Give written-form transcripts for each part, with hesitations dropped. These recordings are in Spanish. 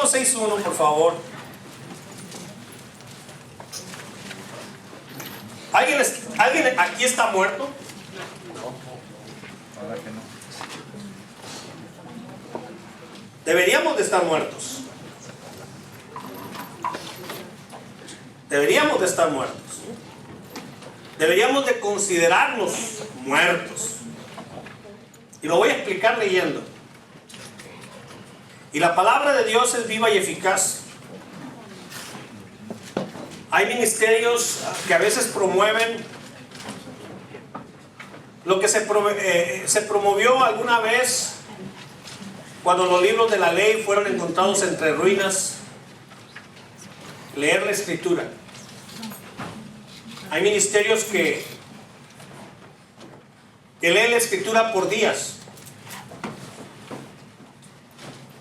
Romanos 6:1, por favor. ¿Alguien aquí está muerto? Ahora que no. Deberíamos de estar muertos. Deberíamos de estar muertos. Deberíamos de considerarnos muertos. Y lo voy a explicar leyendo. Y la palabra de Dios es viva y eficaz. Hay ministerios que a veces promueven lo que se promovió alguna vez cuando los libros de la ley fueron encontrados entre ruinas: leer la escritura. Hay ministerios que leen la escritura por días.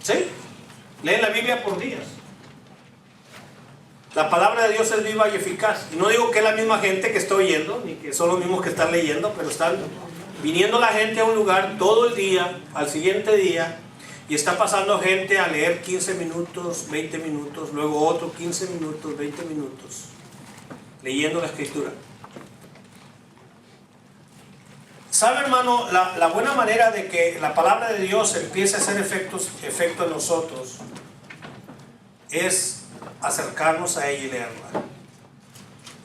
¿Sí? Leen la Biblia por días. La palabra de Dios es viva y eficaz. Y no digo que es la misma gente que está oyendo, ni que son los mismos que están leyendo, pero están viniendo la gente a un lugar todo el día, al siguiente día, y está pasando gente a leer 15 minutos, 20 minutos, luego otro 15 minutos, 20 minutos, leyendo la escritura. ¿Sabe, hermano? La buena manera de que la palabra de Dios empiece a hacer efecto en nosotros es acercarnos a ella y leerla.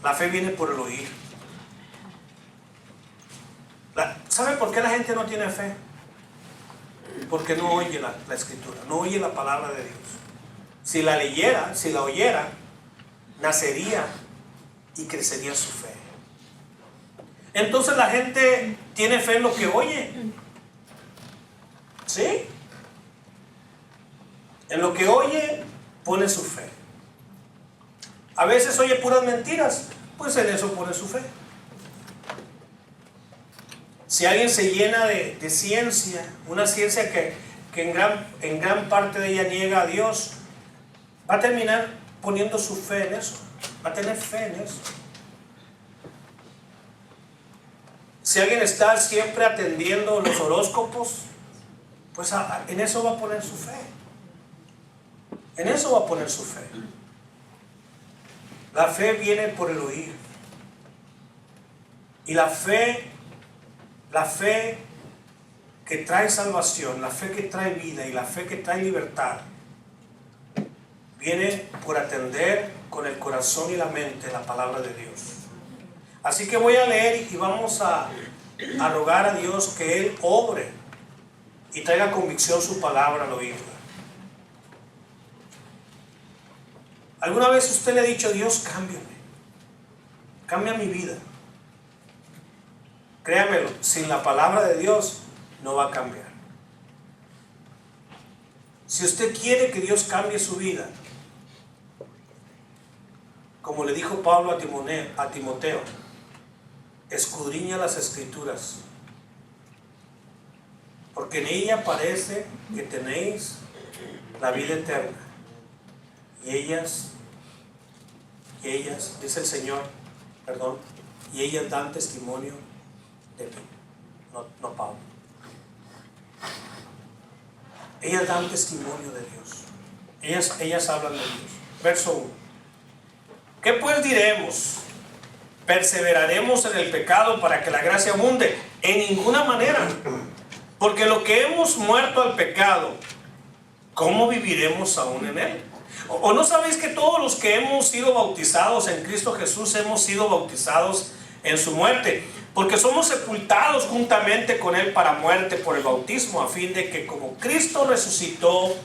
La fe viene por el oír. ¿Sabe por qué la gente no tiene fe? Porque no oye la escritura, no oye la palabra de Dios. Si la leyera, si la oyera, nacería y crecería su fe. Entonces la gente tiene fe en lo que oye. ¿Sí? En lo que oye pone su fe. A veces oye puras mentiras, pues en eso pone su fe. Si alguien se llena de ciencia, una ciencia que en gran parte de ella niega a Dios, va a terminar poniendo su fe en eso, va a tener fe en eso. Si alguien está siempre atendiendo los horóscopos, pues en eso va a poner su fe. En eso va a poner su fe. La fe viene por el oír. Y la fe que trae salvación, la fe que trae vida y la fe que trae libertad, viene por atender con el corazón y la mente la palabra de Dios. Así que voy a leer y vamos a rogar a Dios que Él obre y traiga convicción su palabra al oírla. ¿Alguna vez usted le ha dicho: Dios, cámbiame, cambia mi vida? Créamelo, sin la palabra de Dios no va a cambiar. Si usted quiere que Dios cambie su vida, como le dijo Pablo a Timoteo, escudriña las Escrituras, porque en ella parece que tenéis la vida eterna, y ellas, dice el Señor, y ellas dan testimonio de mí, no Pablo. Ellas dan testimonio de Dios. Ellas hablan de Dios. Verso 1. ¿Qué pues diremos? ¿Perseveraremos en el pecado para que la gracia abunde? En ninguna manera. Porque lo que hemos muerto al pecado, ¿cómo viviremos aún en él? ¿O no sabéis que todos los que hemos sido bautizados en Cristo Jesús hemos sido bautizados en su muerte? Porque somos sepultados juntamente con Él para muerte por el bautismo, a fin de que como Cristo resucitó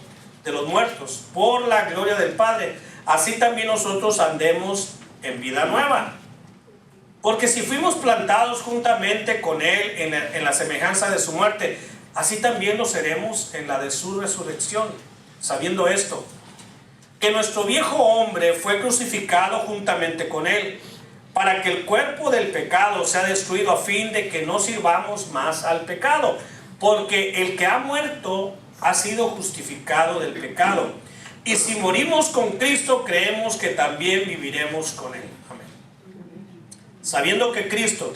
de los muertos por la gloria del Padre, así también nosotros andemos en vida nueva. Porque si fuimos plantados juntamente con Él en la semejanza de su muerte, así también lo seremos en la de su resurrección, sabiendo esto, que nuestro viejo hombre fue crucificado juntamente con Él, para que el cuerpo del pecado sea destruido, a fin de que no sirvamos más al pecado. Porque el que ha muerto ha sido justificado del pecado. Y si morimos con Cristo, creemos que también viviremos con Él. Amén. Sabiendo que Cristo,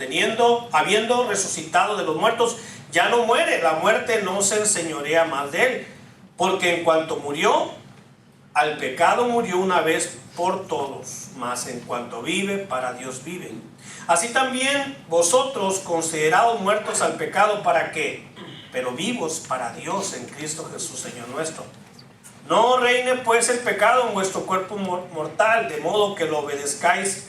habiendo resucitado de los muertos, ya no muere, la muerte no se enseñorea más de Él. Porque en cuanto murió, al pecado murió una vez por todos, mas en cuanto vive, para Dios vive. Así también vosotros, considerados muertos al pecado, ¿para qué? Pero vivos para Dios en Cristo Jesús, Señor nuestro. No reine pues el pecado en vuestro cuerpo mortal, de modo que lo obedezcáis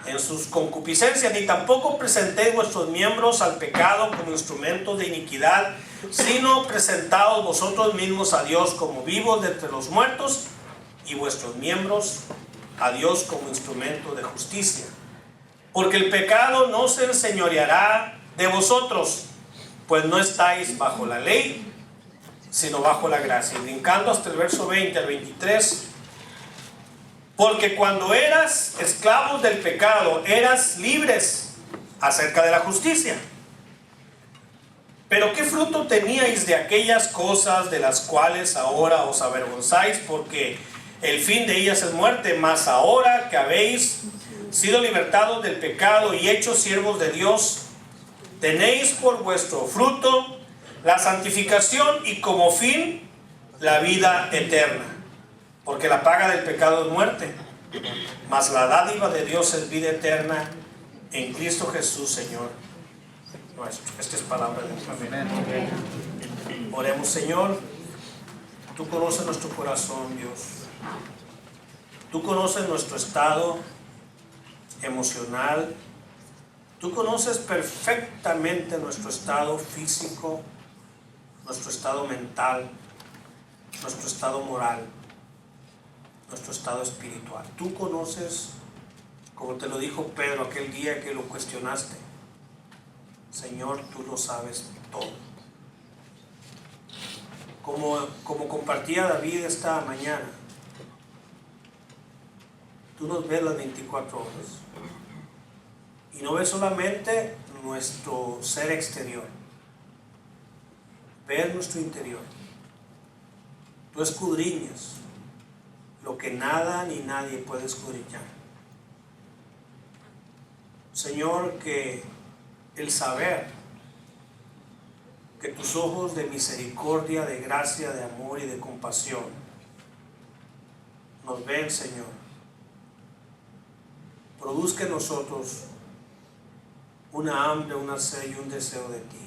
en sus concupiscencias, ni tampoco presentéis vuestros miembros al pecado como instrumentos de iniquidad, sino presentaos vosotros mismos a Dios como vivos de entre los muertos, y vuestros miembros a Dios como instrumento de justicia. Porque el pecado no se enseñoreará de vosotros, pues no estáis bajo la ley, sino bajo la gracia. Y brincando hasta el verso 20 al 23, porque cuando eras esclavos del pecado, eras libres acerca de la justicia. Pero ¿qué fruto teníais de aquellas cosas de las cuales ahora os avergonzáis? Porque el fin de ellas es muerte. Mas ahora que habéis sido libertados del pecado y hechos siervos de Dios, tenéis por vuestro fruto la santificación y como fin la vida eterna. Porque la paga del pecado es muerte, mas la dádiva de Dios es vida eterna en Cristo Jesús, Señor nuestro. Esta es palabra de Dios. Amén. Oremos. Señor, tú conoces nuestro corazón, Dios. Tú conoces nuestro estado emocional. Tú conoces perfectamente nuestro estado físico, nuestro estado mental, nuestro estado moral, nuestro estado espiritual. Tú conoces, como te lo dijo Pedro aquel día que lo cuestionaste. Señor, tú lo sabes todo. Como compartía David esta mañana, tú nos ves las 24 horas. Y no ves solamente nuestro ser exterior, ves nuestro interior. Tú escudriñas lo que nada ni nadie puede escudriñar. Señor, que el saber que tus ojos de misericordia, de gracia, de amor y de compasión nos ven, Señor, produzca en nosotros una hambre, una sed y un deseo de ti,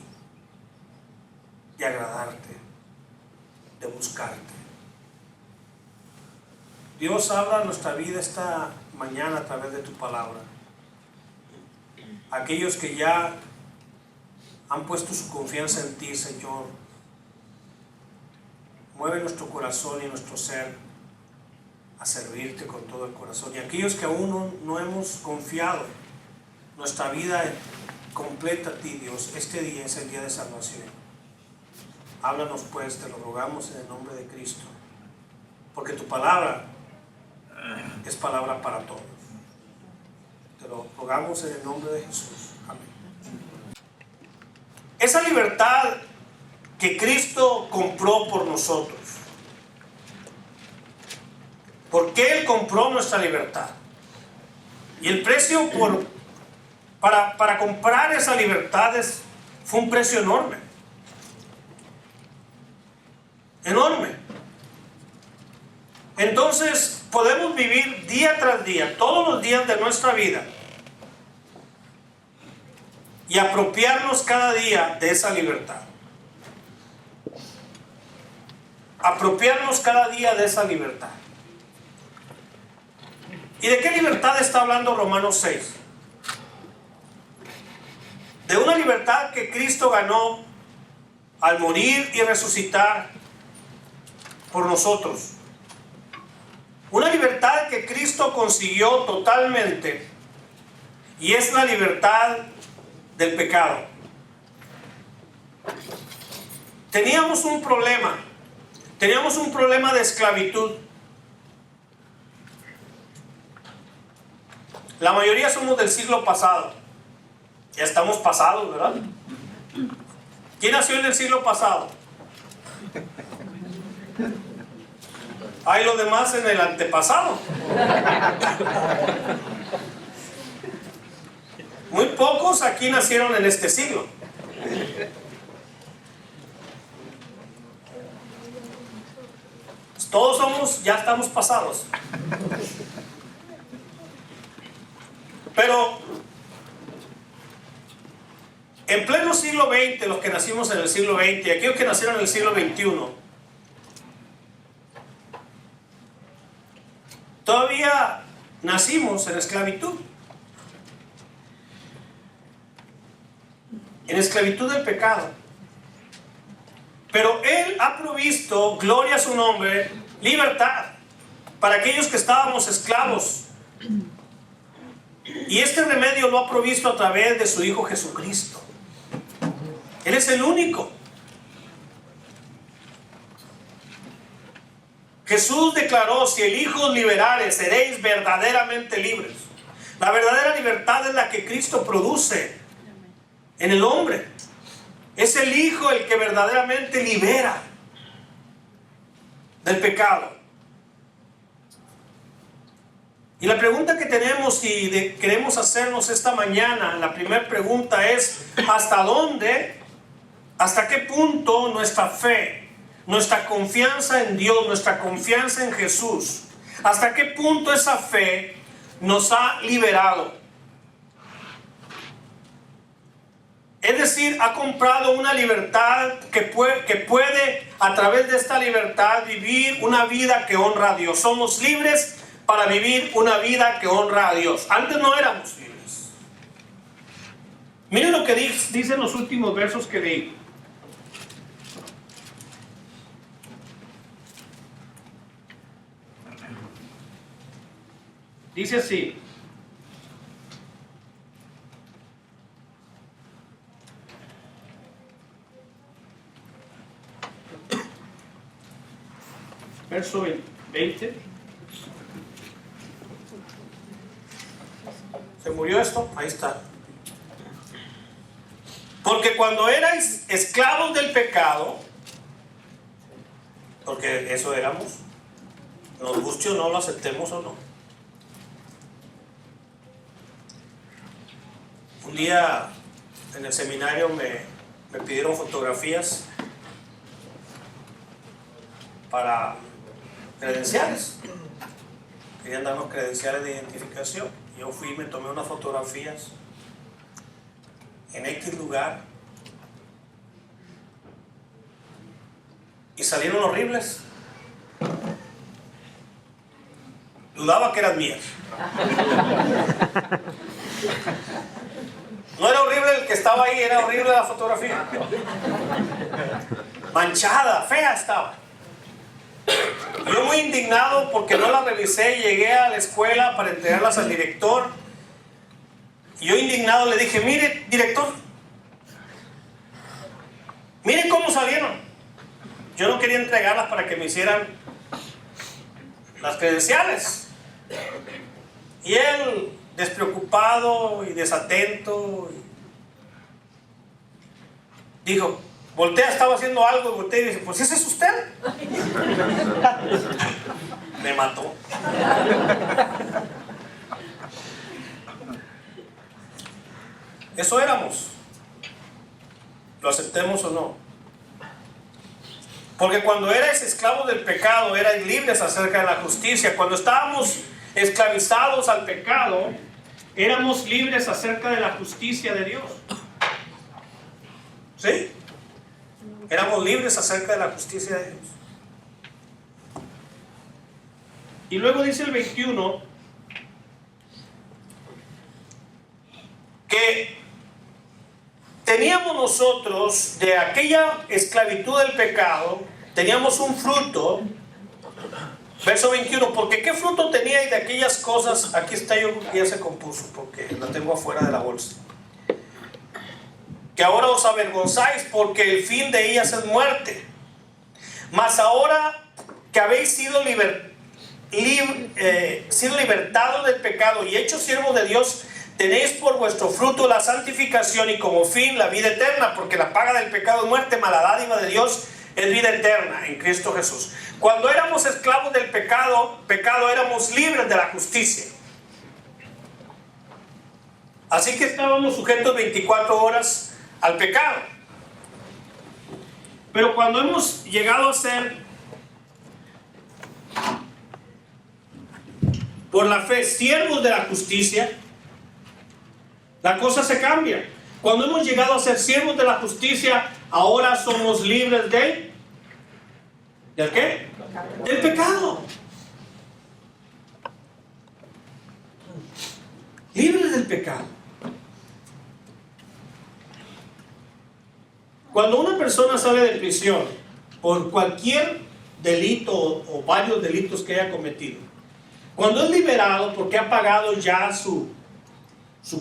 de agradarte, de buscarte. Dios, habla nuestra vida esta mañana a través de tu palabra. Aquellos que ya han puesto su confianza en ti, Señor, mueve nuestro corazón y nuestro ser a servirte con todo el corazón. Y aquellos que aún no hemos confiado nuestra vida completa a ti, Dios, este día es el día de salvación. Háblanos pues, te lo rogamos en el nombre de Cristo, porque tu palabra es palabra para todos. Te lo rogamos en el nombre de Jesús. Amén. Esa libertad que Cristo compró por nosotros. ¿Por qué Él compró nuestra libertad? Y el precio para comprar esa libertad fue un precio enorme. Enorme. Entonces podemos vivir día tras día, todos los días de nuestra vida, y apropiarnos cada día de esa libertad. Apropiarnos cada día de esa libertad. ¿Y de qué libertad está hablando Romanos 6? De una libertad que Cristo ganó al morir y resucitar por nosotros. Una libertad que Cristo consiguió totalmente, y es la libertad del pecado. Teníamos un problema de esclavitud. La mayoría somos del siglo pasado. Ya estamos pasados, ¿verdad? ¿Quién nació en el siglo pasado? Hay los demás en el antepasado. Muy pocos aquí nacieron en este siglo. Todos ya estamos pasados. Pero en pleno siglo XX, los que nacimos en el siglo XX, y aquellos que nacieron en el siglo XXI, todavía nacimos en esclavitud. En esclavitud del pecado. Pero Él ha provisto, gloria a su nombre, libertad para aquellos que estábamos esclavos. Y este remedio lo ha provisto a través de su Hijo Jesucristo. Él es el único. Jesús declaró: si el Hijo os liberare, seréis verdaderamente libres. La verdadera libertad es la que Cristo produce en el hombre. Es el Hijo el que verdaderamente libera del pecado. Y la pregunta que tenemos y queremos hacernos esta mañana, la primera pregunta es: ¿hasta dónde, hasta qué punto nuestra fe, nuestra confianza en Dios, nuestra confianza en Jesús, hasta qué punto esa fe nos ha liberado? Es decir, ha comprado una libertad que puede a través de esta libertad vivir una vida que honra a Dios. Somos libres para vivir una vida que honra a Dios. Antes no éramos libres. Miren lo que dicen los últimos versos que leí. Dice así: verso 20. ¿Se murió esto? Ahí está. Porque cuando erais esclavos del pecado, porque eso éramos, nos guste o no, lo aceptemos o no. Un día en el seminario me pidieron fotografías para credenciales. Querían darnos credenciales de identificación. Yo fui y me tomé unas fotografías en X lugar y salieron horribles. Dudaba que eran mías. No era horrible el que estaba ahí, era horrible la fotografía. Manchada, fea estaba. Yo muy indignado porque no la revisé y llegué a la escuela para entregarlas al director. Y yo indignado le dije: mire, director, mire cómo salieron. Yo no quería entregarlas para que me hicieran las credenciales. Y él, despreocupado y desatento, dijo, voltea, estaba haciendo algo, y voltea y dice: pues ese es usted. Me mató. Eso éramos, lo aceptemos o no. Porque cuando erais esclavos del pecado, erais libres acerca de la justicia. Cuando estábamos esclavizados al pecado, éramos libres acerca de la justicia de Dios. ¿Sí? Éramos libres acerca de la justicia de Dios. Y luego dice el 21 que teníamos nosotros de aquella esclavitud del pecado, teníamos un fruto. Verso 21, porque ¿qué fruto teníais de aquellas cosas? Aquí está, yo creo que ya se compuso porque la tengo afuera de la bolsa. Que ahora os avergonzáis, porque el fin de ellas es muerte. Mas ahora que habéis sido libertados del pecado y hechos siervos de Dios, tenéis por vuestro fruto la santificación y como fin la vida eterna, porque la paga del pecado es muerte, mas la dádiva de Dios es vida eterna en Cristo Jesús. Cuando éramos esclavos del pecado, éramos libres de la justicia. Así que estábamos sujetos 24 horas al pecado. Pero cuando hemos llegado a ser por la fe, siervos de la justicia, la cosa se cambia. Cuando hemos llegado a ser siervos de la justicia, ahora somos libres ¿del qué? Del pecado. Libres del pecado. Cuando una persona sale de prisión por cualquier delito o varios delitos que haya cometido, cuando es liberado porque ha pagado ya su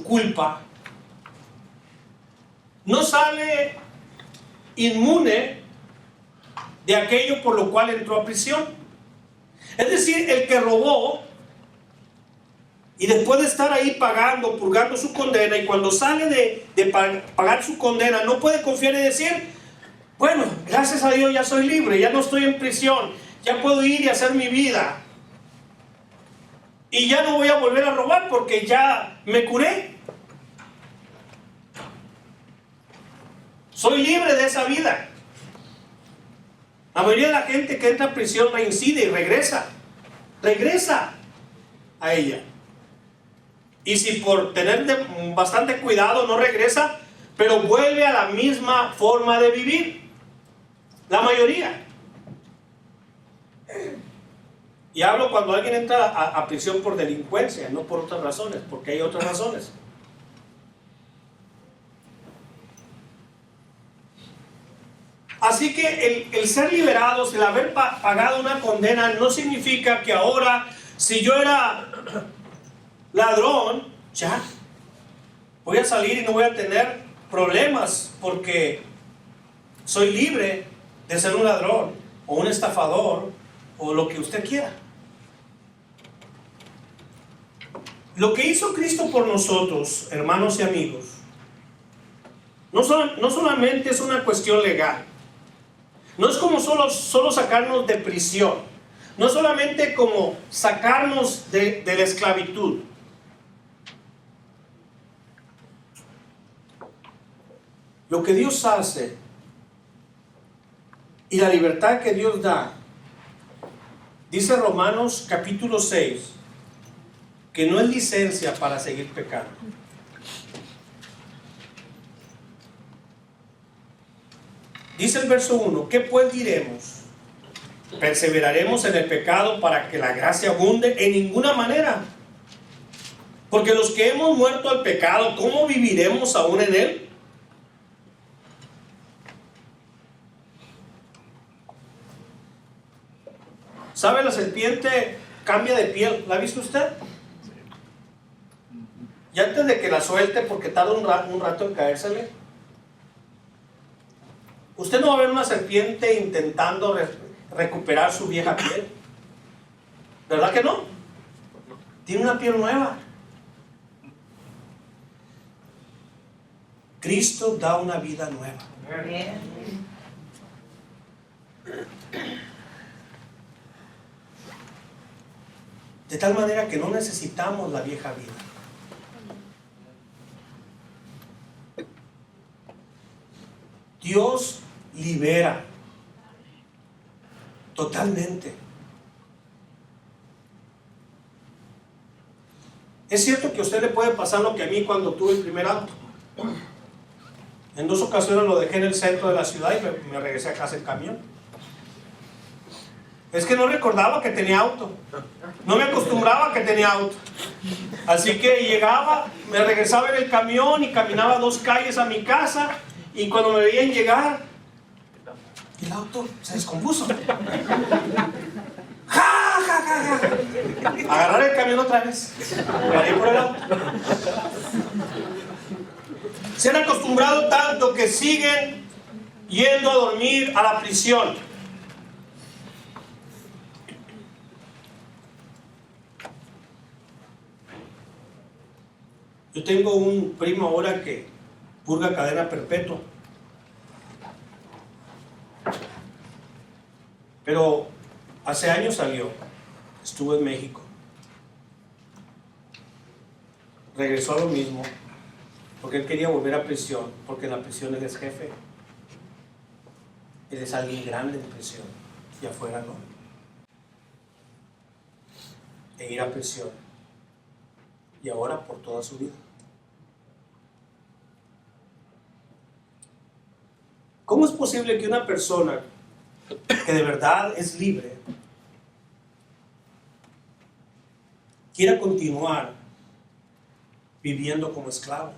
culpa, no sale inmune de aquello por lo cual entró a prisión. Es decir, el que robó y después de estar ahí pagando, purgando su condena, y cuando sale de pagar su condena, no puede confiar y decir: bueno, gracias a Dios ya soy libre, ya no estoy en prisión, ya puedo ir y hacer mi vida, y ya no voy a volver a robar porque ya me curé. Soy libre de esa vida. La mayoría de la gente que entra a prisión reincide y regresa a ella. Y si por tener bastante cuidado no regresa, pero vuelve a la misma forma de vivir. La mayoría. Y hablo cuando alguien entra a prisión por delincuencia, no por otras razones, porque hay otras razones. Así que el ser liberados, el haber pagado una condena, no significa que ahora, si yo era ladrón, ya voy a salir y no voy a tener problemas porque soy libre de ser un ladrón o un estafador o lo que usted quiera. Lo que hizo Cristo por nosotros, hermanos y amigos, no solamente es una cuestión legal. No es como solo sacarnos de prisión. No es solamente como sacarnos de la esclavitud. Lo que Dios hace y la libertad que Dios da, dice Romanos capítulo 6, que no es licencia para seguir pecando. Dice el verso 1: ¿qué pues diremos? ¿Perseveraremos en el pecado para que la gracia abunde? En ninguna manera. Porque los que hemos muerto al pecado, ¿cómo viviremos aún en él? ¿Sabe? La serpiente cambia de piel. ¿La ha visto usted? Y antes de que la suelte, porque tarda un rato en caérsele, usted no va a ver una serpiente intentando recuperar su vieja piel. ¿Verdad que no? Tiene una piel nueva. Cristo da una vida nueva. De tal manera que no necesitamos la vieja vida. Dios libera totalmente. Es cierto que a usted le puede pasar lo que a mí cuando tuve el primer auto. En 2 ocasiones lo dejé en el centro de la ciudad y me regresé a casa en camión. Es que no recordaba que tenía auto. No me acostumbraba a que tenía auto. Así que llegaba, me regresaba en el camión y caminaba 2 calles a mi casa, y cuando me veían llegar, el auto se descompuso. ¡Ja, ja, ja, ja! Agarrar el camión otra vez para ir por el auto. Se han acostumbrado tanto que siguen yendo a dormir a la prisión. Yo tengo un primo ahora que purga cadena perpetua. Pero hace años salió, estuvo en México, regresó a lo mismo, porque él quería volver a prisión, porque en la prisión él es jefe, él es alguien grande en prisión, y afuera no. e ir a prisión, y ahora por toda su vida. ¿Cómo es posible que una persona que de verdad es libre quiera continuar viviendo como esclavo,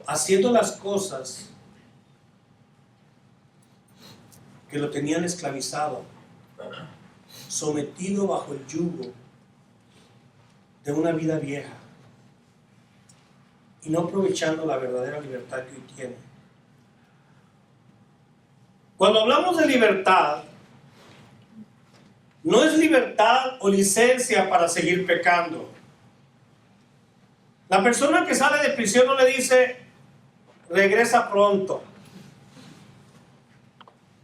haciendo las cosas que lo tenían esclavizado, sometido bajo el yugo de una vida vieja y no aprovechando la verdadera libertad que hoy tiene? Cuando hablamos de libertad, no es libertad o licencia para seguir pecando. La persona que sale de prisión no le dice, regresa pronto.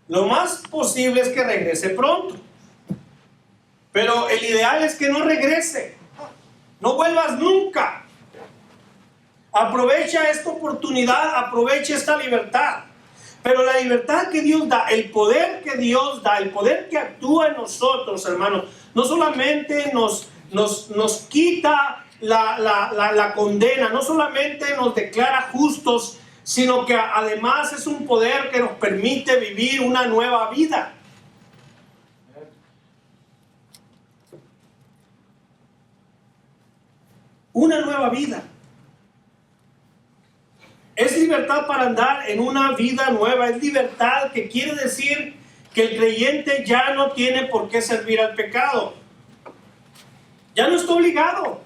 Lo más posible es que regrese pronto, pero el ideal es que no regrese, no vuelvas nunca. Aprovecha esta oportunidad, aprovecha esta libertad. Pero la libertad que Dios da, el poder que Dios da, el poder que actúa en nosotros, hermanos, no solamente nos quita la condena, no solamente nos declara justos, sino que además es un poder que nos permite vivir una nueva vida. Una nueva vida. Es libertad para andar en una vida nueva. Es libertad que quiere decir que el creyente ya no tiene por qué servir al pecado. Ya no está obligado.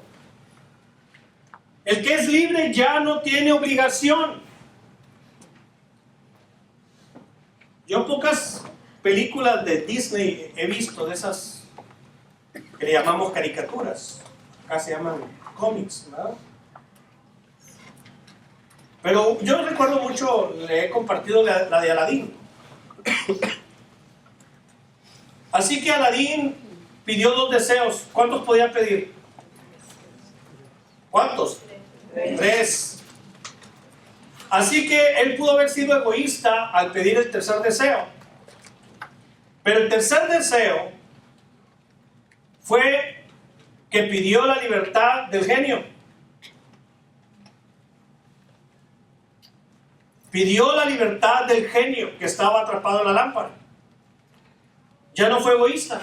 El que es libre ya no tiene obligación. Yo pocas películas de Disney he visto, de esas que le llamamos caricaturas. Acá se llaman cómics, ¿verdad? Pero yo recuerdo mucho, le he compartido la de Aladín. Así que Aladín pidió 2 deseos. ¿Cuántos podía pedir? ¿Cuántos? 3. Así que él pudo haber sido egoísta al pedir el tercer deseo. Pero el tercer deseo fue que pidió la libertad del genio. Pidió la libertad del genio que estaba atrapado en la lámpara. Ya no fue egoísta.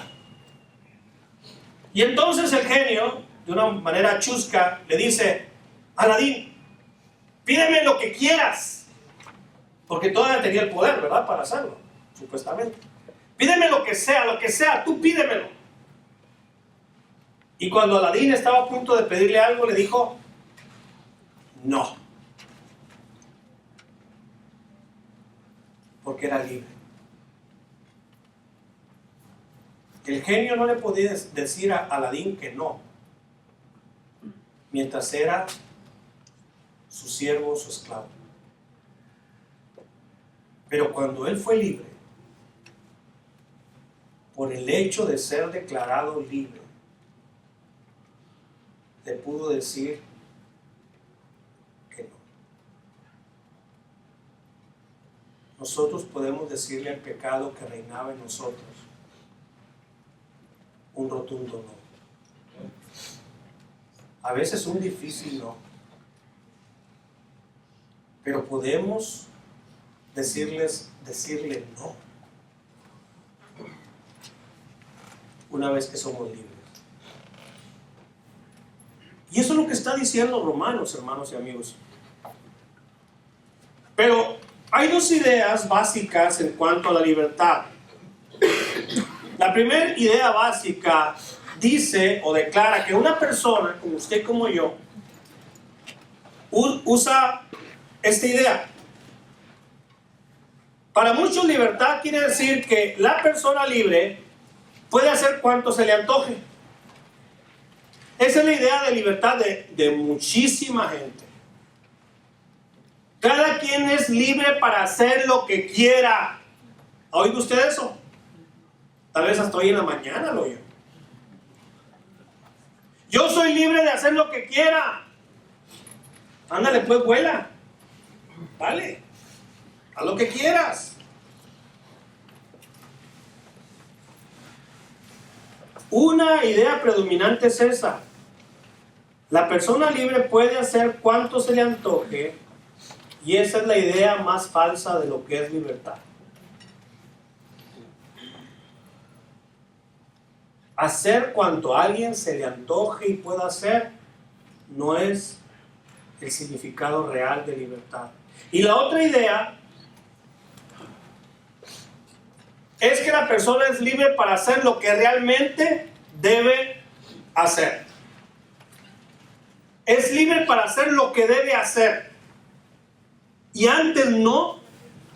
Y entonces el genio, de una manera chusca, le dice, Aladín, pídeme lo que quieras. Porque todavía tenía el poder, ¿verdad? Para hacerlo, supuestamente. Pídeme lo que sea, tú pídemelo. Y cuando Aladín estaba a punto de pedirle algo, le dijo, no. Porque era libre. El genio no le podía decir a Aladín que no, mientras era su siervo, su esclavo. Pero cuando él fue libre, por el hecho de ser declarado libre, le pudo decir que no. Nosotros podemos decirle al pecado que reinaba en nosotros un rotundo no. A veces un difícil no. Pero podemos decirle no una vez que somos libres. Y eso es lo que está diciendo Romanos, hermanos y amigos. Pero hay 2 ideas básicas en cuanto a la libertad. La primera idea básica dice o declara que una persona, como usted y como yo, usa esta idea. Para muchos, libertad quiere decir que la persona libre puede hacer cuanto se le antoje. Esa es la idea de libertad de muchísima gente. Cada quien es libre para hacer lo que quiera. ¿Ha oído usted eso? Tal vez hasta hoy en la mañana lo oyó. Yo soy libre de hacer lo que quiera. Ándale, pues vuela. Vale. Haz lo que quieras. Una idea predominante es esa. La persona libre puede hacer cuanto se le antoje, y esa es la idea más falsa de lo que es libertad. Hacer cuanto a alguien se le antoje y pueda hacer no es el significado real de libertad. Y la otra idea es que la persona es libre para hacer lo que realmente debe hacer. Es libre para hacer lo que debe hacer. Y antes no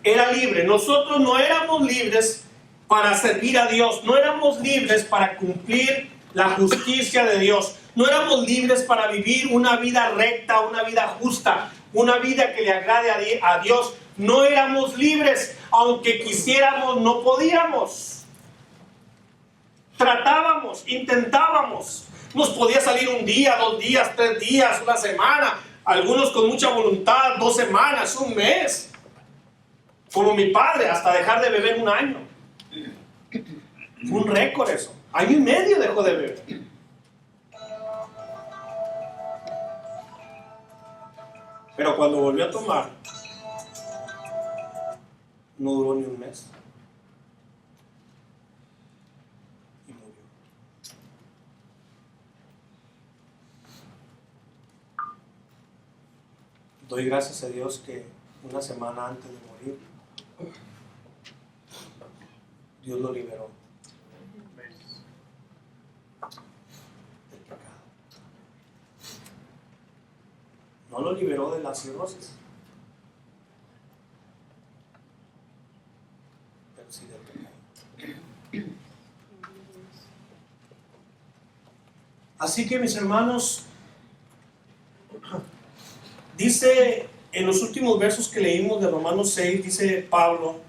era libre. Nosotros no éramos libres para servir a Dios. No éramos libres para cumplir la justicia de Dios. No éramos libres para vivir una vida recta, una vida justa, una vida que le agrade a Dios. No éramos libres, aunque quisiéramos, no podíamos. Tratábamos, intentábamos. Nos podía salir un día, 2 días, 3 días, una semana. Algunos con mucha voluntad, 2 semanas, un mes. Como mi padre, hasta dejar de beber 1 año. Fue un récord eso. 1 año y medio dejó de beber. Pero cuando volvió a tomar, no duró ni un mes. Y murió. Doy gracias a Dios que 1 semana antes de morir, Dios lo liberó del pecado. No lo liberó de la cirrosis, pero sí del pecado. Así que, mis hermanos, dice en los últimos versos que leímos de Romanos 6, dice Pablo,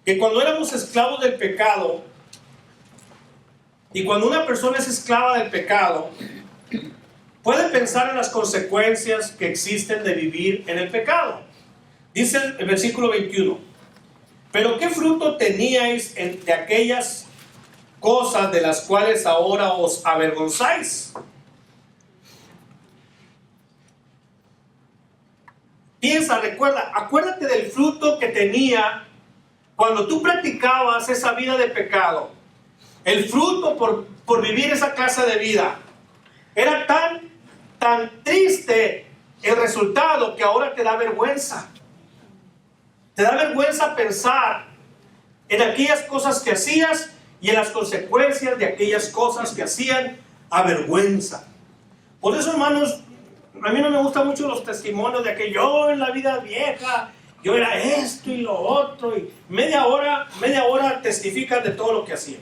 que cuando éramos esclavos del pecado, y cuando una persona es esclava del pecado, puede pensar en las consecuencias que existen de vivir en el pecado. Dice el versículo 21, pero ¿qué fruto teníais de aquellas cosas de las cuales ahora os avergonzáis? Piensa, recuerda, acuérdate del fruto que tenía cuando tú practicabas esa vida de pecado. El fruto por vivir esa clase de vida era tan triste el resultado que ahora te da vergüenza. Te da vergüenza pensar en aquellas cosas que hacías y en las consecuencias de aquellas cosas que hacían avergüenza. Por eso, hermanos, a mí no me gustan mucho los testimonios de que yo en la vida vieja, yo era esto y lo otro, y media hora testifican de todo lo que hacían.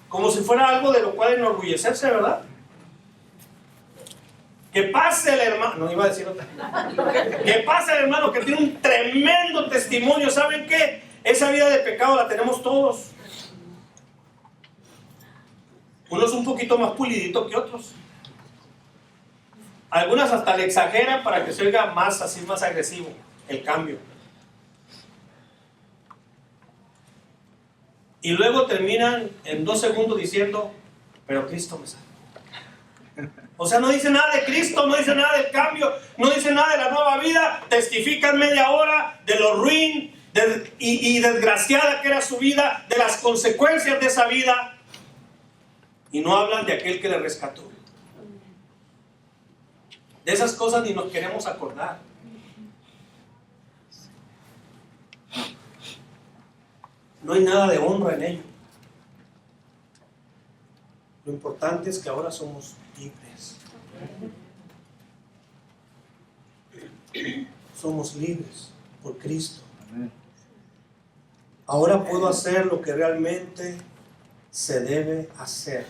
Como si fuera algo de lo cual enorgullecerse, ¿verdad? Que pase el hermano, no iba a decir otra. Que pase el hermano que tiene un tremendo testimonio. ¿Saben qué? Esa vida de pecado la tenemos todos. Unos un poquito más puliditos que otros. Algunas hasta le exageran para que se oiga más así, más agresivo el cambio. Y luego terminan en 2 segundos diciendo, pero Cristo me salvó. O sea, no dice nada de Cristo, no dice nada del cambio, no dice nada de la nueva vida. Testifican media hora de lo ruin y desgraciada que era su vida, de las consecuencias de esa vida. Y no hablan de aquel que le rescató. De esas cosas ni nos queremos acordar. No hay nada de honra en ello. Lo importante es que ahora somos libres. Somos libres por Cristo. Ahora puedo hacer lo que realmente se debe hacer.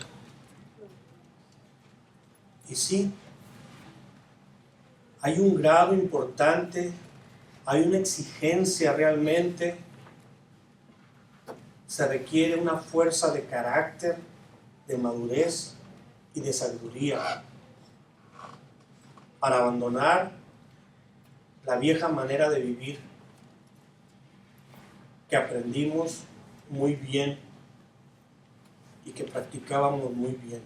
Y sí, hay un grado importante, hay una exigencia realmente. Se requiere una fuerza de carácter, de madurez y de sabiduría para abandonar la vieja manera de vivir que aprendimos muy bien y que practicábamos muy bien,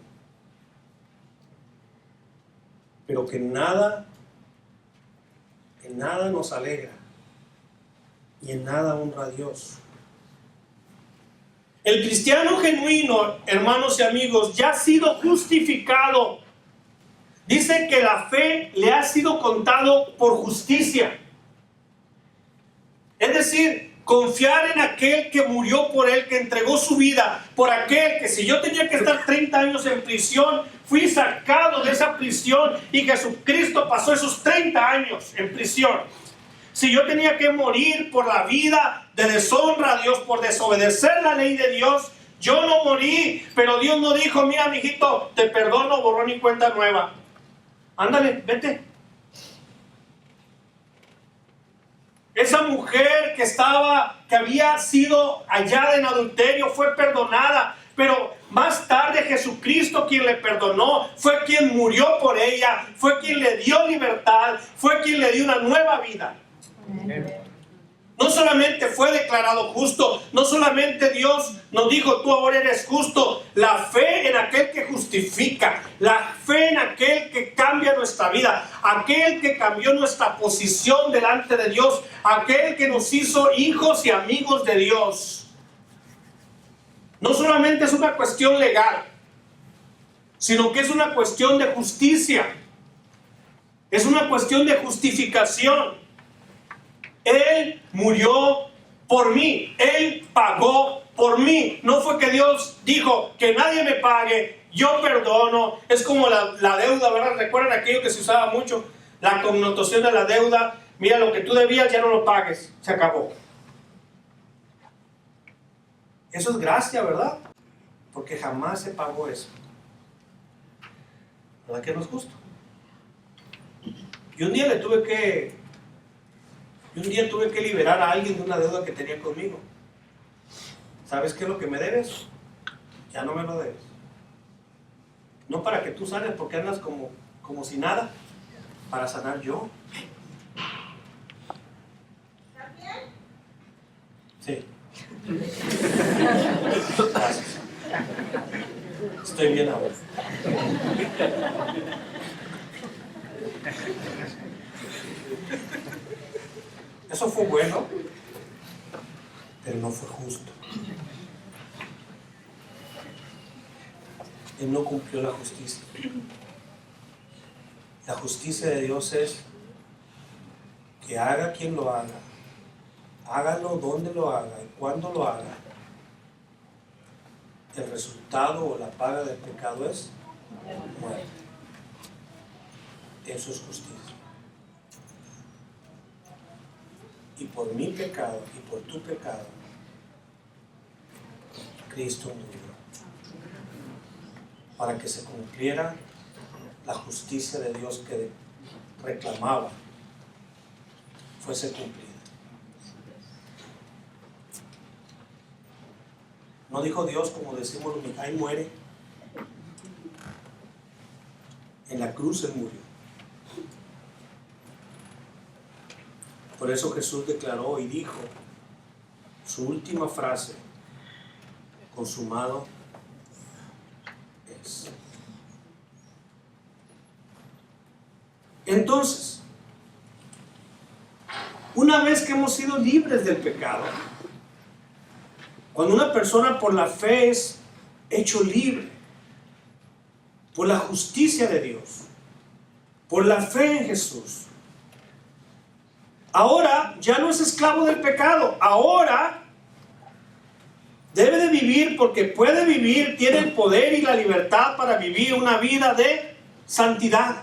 pero que en nada nos alegra y en nada honra a Dios. El cristiano genuino, hermanos y amigos, ya ha sido justificado. Dice que la fe le ha sido contado por justicia. Es decir, confiar en aquel que murió por él, que entregó su vida por aquel que, si yo tenía que estar 30 años en prisión, fui sacado de esa prisión y Jesucristo pasó esos 30 años en prisión. Si yo tenía que morir por la vida de deshonra a Dios, por desobedecer la ley de Dios, yo no morí, pero Dios no dijo, mira, mijito, te perdono, borrón y cuenta nueva. Ándale, vete. Esa mujer que había sido hallada en adulterio fue perdonada, pero más tarde Jesucristo, quien le perdonó, fue quien murió por ella, fue quien le dio libertad, fue quien le dio una nueva vida. No solamente fue declarado justo, no solamente Dios nos dijo, tú ahora eres justo. La fe en aquel que justifica, la fe en aquel que cambia nuestra vida, aquel que cambió nuestra posición delante de Dios, aquel que nos hizo hijos y amigos de Dios. No solamente es una cuestión legal, sino que es una cuestión de justicia, es una cuestión de justificación. Él murió por mí, Él pagó por mí. No fue que Dios dijo que nadie me pague, yo perdono. Es como la deuda, ¿verdad? ¿Recuerdan aquello que se usaba mucho? La connotación de la deuda. Mira, lo que tú debías ya no lo pagues, se acabó. Eso es gracia, ¿verdad? Porque jamás se pagó eso. ¿Verdad que no es justo? Y un día tuve que liberar a alguien de una deuda que tenía conmigo. ¿Sabes qué es lo que me debes? Ya no me lo debes. No para que tú sanes porque andas como si nada. Para sanar yo. ¿Está bien? Sí. Gracias. Estoy bien ahora. Eso fue bueno, pero no fue justo. Él no cumplió la justicia. La justicia de Dios es que haga quien lo haga, hágalo donde lo haga y cuando lo haga. El resultado o la paga del pecado es muerte. Eso es justicia. Y por mi pecado y por tu pecado, Cristo murió para que se cumpliera la justicia de Dios que reclamaba fuese cumplida. No dijo Dios, como decimos, ahí muere. En la cruz Él murió. Por eso Jesús declaró y dijo su última frase: consumado es. Entonces, una vez que hemos sido libres del pecado, cuando una persona por la fe es hecho libre, por la justicia de Dios, por la fe en Jesús, ahora ya no es esclavo del pecado. Ahora debe de vivir, porque puede vivir, tiene el poder y la libertad para vivir una vida de santidad.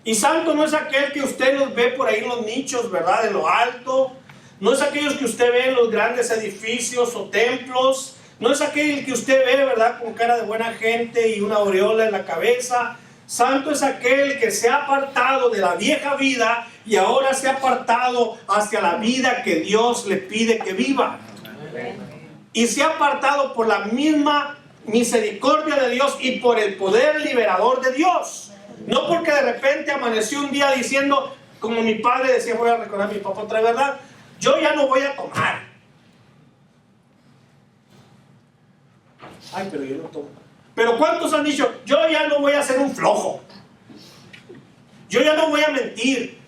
Y santo no es aquel que usted nos ve por ahí en los nichos, ¿verdad? De lo alto. No es aquellos que usted ve en los grandes edificios o templos. No es aquel que usted ve, ¿verdad? Con cara de buena gente y una aureola en la cabeza. Santo es aquel que se ha apartado de la vieja vida y ahora se ha apartado hacia la vida que Dios le pide que viva. Y se ha apartado por la misma misericordia de Dios y por el poder liberador de Dios. No porque de repente amaneció un día diciendo, como mi padre decía, voy a recordar a mi papá otra vez, ¿verdad? Yo ya no voy a tomar. Ay, pero yo no tomo. Pero ¿cuántos han dicho, yo ya no voy a ser un flojo? Yo ya no voy a mentir.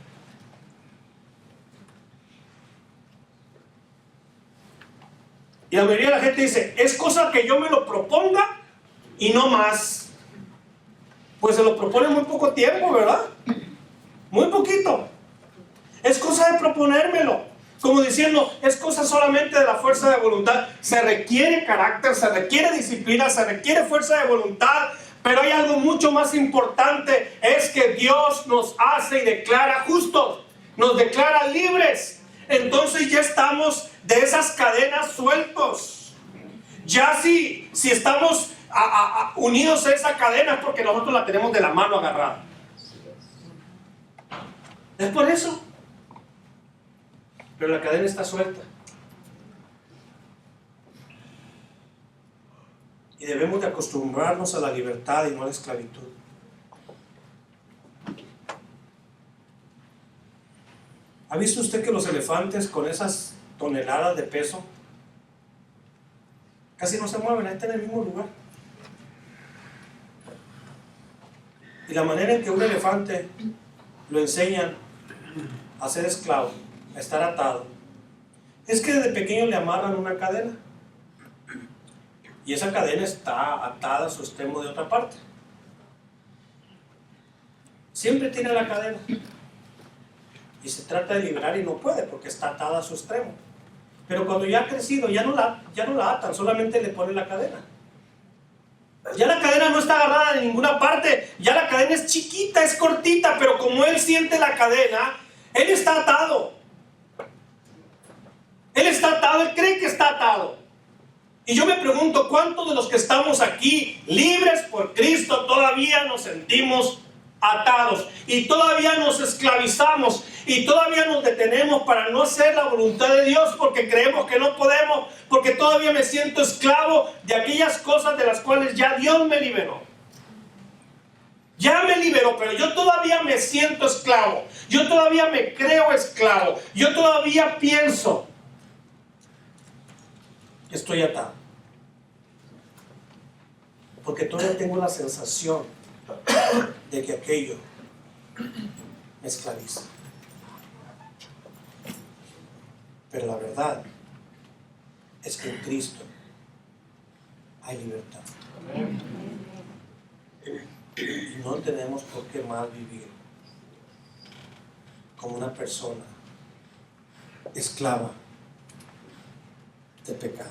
Y la mayoría de la gente dice, es cosa que yo me lo proponga y no más. Pues se lo propone muy poco tiempo, ¿verdad? Muy poquito. Es cosa de proponérmelo. Como diciendo, es cosa solamente de la fuerza de voluntad. Se requiere carácter, se requiere disciplina, se requiere fuerza de voluntad. Pero hay algo mucho más importante. Es que Dios nos hace y declara justos. Nos declara libres. Entonces ya estamos de esas cadenas sueltos. Ya si estamos unidos a esa cadena es porque nosotros la tenemos de la mano agarrada. Es por eso. Pero la cadena está suelta. Y debemos de acostumbrarnos a la libertad y no a la esclavitud. ¿Ha visto usted que los elefantes con esas toneladas de peso casi no se mueven? Están en el mismo lugar. Y la manera en que un elefante lo enseñan a ser esclavo, a estar atado, es que desde pequeño le amarran una cadena. Y esa cadena está atada a su extremo de otra parte. Siempre tiene la cadena. Y se trata de liberar y no puede porque está atada a su extremo. Pero cuando ya ha crecido, ya no la atan, solamente le ponen la cadena. Ya la cadena no está agarrada en ninguna parte. Ya la cadena es chiquita, es cortita, pero como él siente la cadena, él está atado. Él está atado, él cree que está atado. Y yo me pregunto, ¿cuántos de los que estamos aquí, libres por Cristo, todavía nos sentimos atados? Y todavía nos esclavizamos. Y todavía nos detenemos para no hacer la voluntad de Dios porque creemos que no podemos, porque todavía me siento esclavo de aquellas cosas de las cuales ya Dios me liberó. Ya me liberó, pero yo todavía me siento esclavo. Yo todavía me creo esclavo. Yo todavía pienso que estoy atado. Porque todavía tengo la sensación de que aquello me esclaviza. Pero la verdad es que en Cristo hay libertad. Y no tenemos por qué más vivir como una persona esclava de pecado.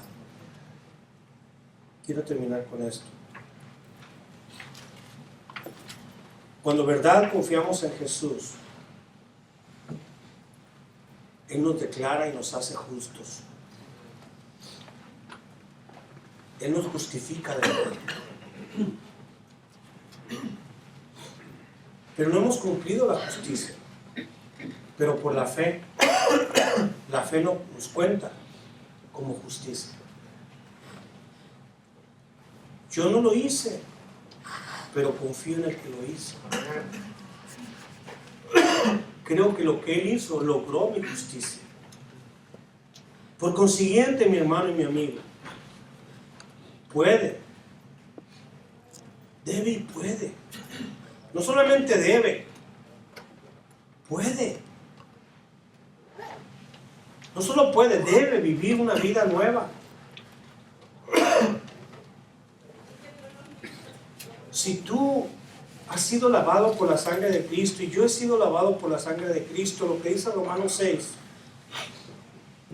Quiero terminar con esto. Cuando verdad confiamos en Jesús, Él nos declara y nos hace justos. Él nos justifica de verdad. Pero no hemos cumplido la justicia. Pero por la fe nos cuenta como justicia. Yo no lo hice, pero confío en el que lo hizo. Creo que lo que Él hizo logró mi justicia. Por consiguiente, mi hermano y mi amigo, puede, debe y puede. No solamente debe, puede. No solo puede, debe vivir una vida nueva. Si tú has sido lavado por la sangre de Cristo y yo he sido lavado por la sangre de Cristo, lo que dice Romanos 6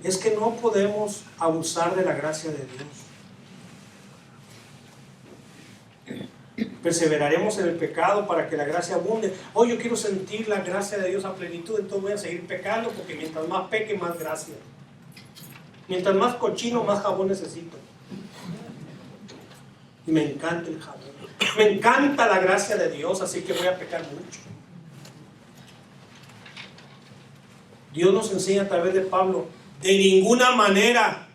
es que no podemos abusar de la gracia de Dios. Perseveraremos en el pecado para que la gracia abunde. Hoy yo quiero sentir la gracia de Dios a plenitud, entonces voy a seguir pecando porque mientras más peque, más gracia. Mientras más cochino, más jabón necesito. Y me encanta el jabón. Me encanta la gracia de Dios, así que voy a pecar mucho. Dios nos enseña a través de Pablo, de ninguna manera,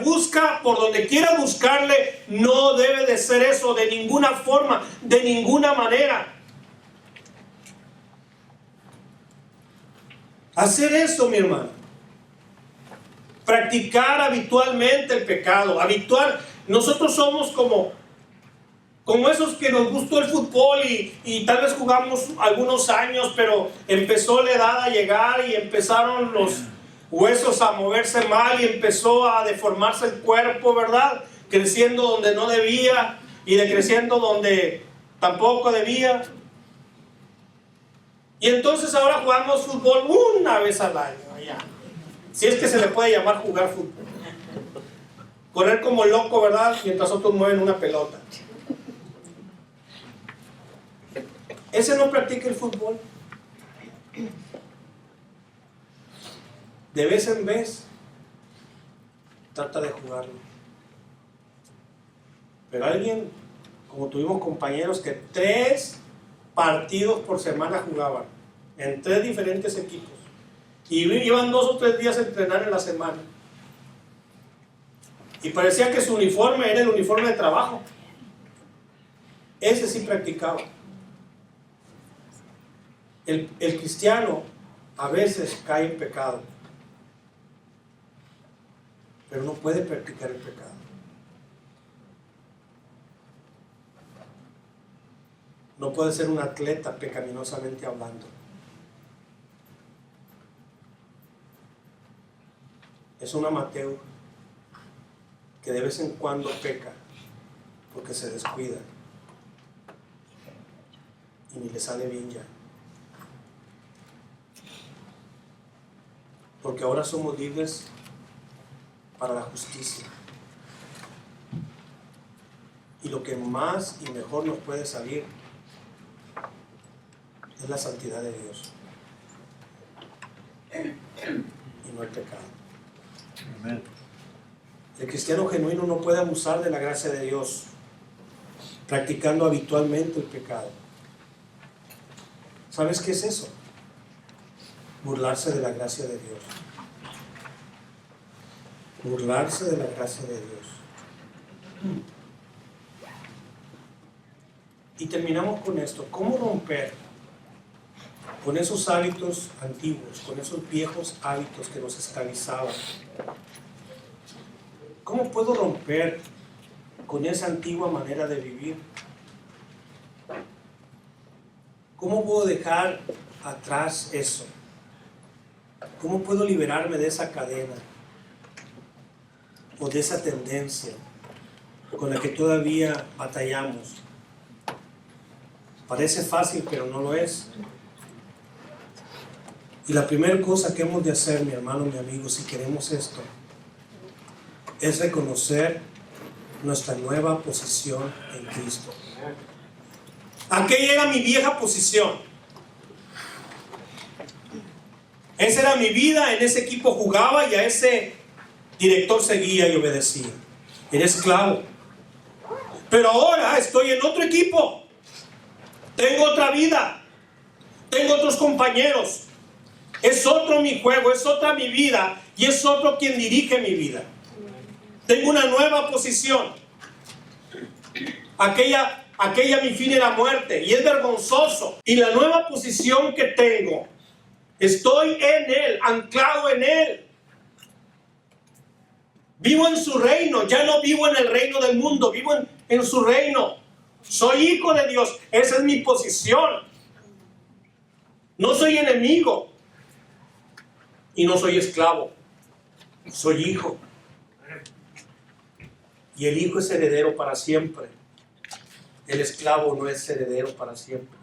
busca por donde quiera buscarle, no debe de ser eso, de ninguna forma, de ninguna manera. Hacer eso, mi hermano, Practicar habitualmente el pecado. Nosotros somos como esos que nos gustó el fútbol y tal vez jugamos algunos años, pero empezó la edad a llegar y empezaron los huesos a moverse mal y empezó a deformarse el cuerpo, ¿verdad? Creciendo donde no debía y decreciendo donde tampoco debía. Y entonces ahora jugamos fútbol una vez al año, allá. Si es que se le puede llamar jugar fútbol. Correr como loco, ¿verdad? Mientras otros mueven una pelota. Ese no practica el fútbol. De vez en vez trata de jugarlo. Pero alguien, como tuvimos compañeros que 3 partidos por semana jugaban en 3 diferentes equipos y iban 2 o 3 días a entrenar en la semana y parecía que su uniforme era el uniforme de trabajo. Ese sí practicaba. El cristiano a veces cae en pecado, pero no puede practicar el pecado. No puede ser un atleta pecaminosamente hablando. Es un amateur que de vez en cuando peca porque se descuida y ni le sale bien ya. Porque ahora somos libres para la justicia. Y lo que más y mejor nos puede salir es la santidad de Dios y no el pecado. Amén. El cristiano genuino no puede abusar de la gracia de Dios practicando habitualmente el pecado. ¿Sabes qué es eso? Burlarse de la gracia de Dios. Burlarse de la gracia de Dios. Y terminamos con esto. ¿Cómo romper con esos hábitos antiguos, con esos viejos hábitos que nos esclavizaban? ¿Cómo puedo romper con esa antigua manera de vivir? ¿Cómo puedo dejar atrás eso? ¿Cómo puedo liberarme de esa cadena o de esa tendencia con la que todavía batallamos? Parece fácil, pero no lo es. Y la primera cosa que hemos de hacer, mi hermano, mi amigo, si queremos esto, es reconocer nuestra nueva posición en Cristo. Aquella era mi vieja posición. Esa era mi vida, en ese equipo jugaba y a ese director seguía y obedecía. Era esclavo. Pero ahora estoy en otro equipo. Tengo otra vida. Tengo otros compañeros. Es otro mi juego, es otra mi vida y es otro quien dirige mi vida. Tengo una nueva posición. Aquella mi fin era muerte y es vergonzoso. Y la nueva posición que tengo, estoy en Él, anclado en Él. Vivo en su reino, ya no vivo en el reino del mundo, vivo en su reino. Soy hijo de Dios, esa es mi posición. No soy enemigo y no soy esclavo, soy hijo. Y el hijo es heredero para siempre. El esclavo no es heredero para siempre.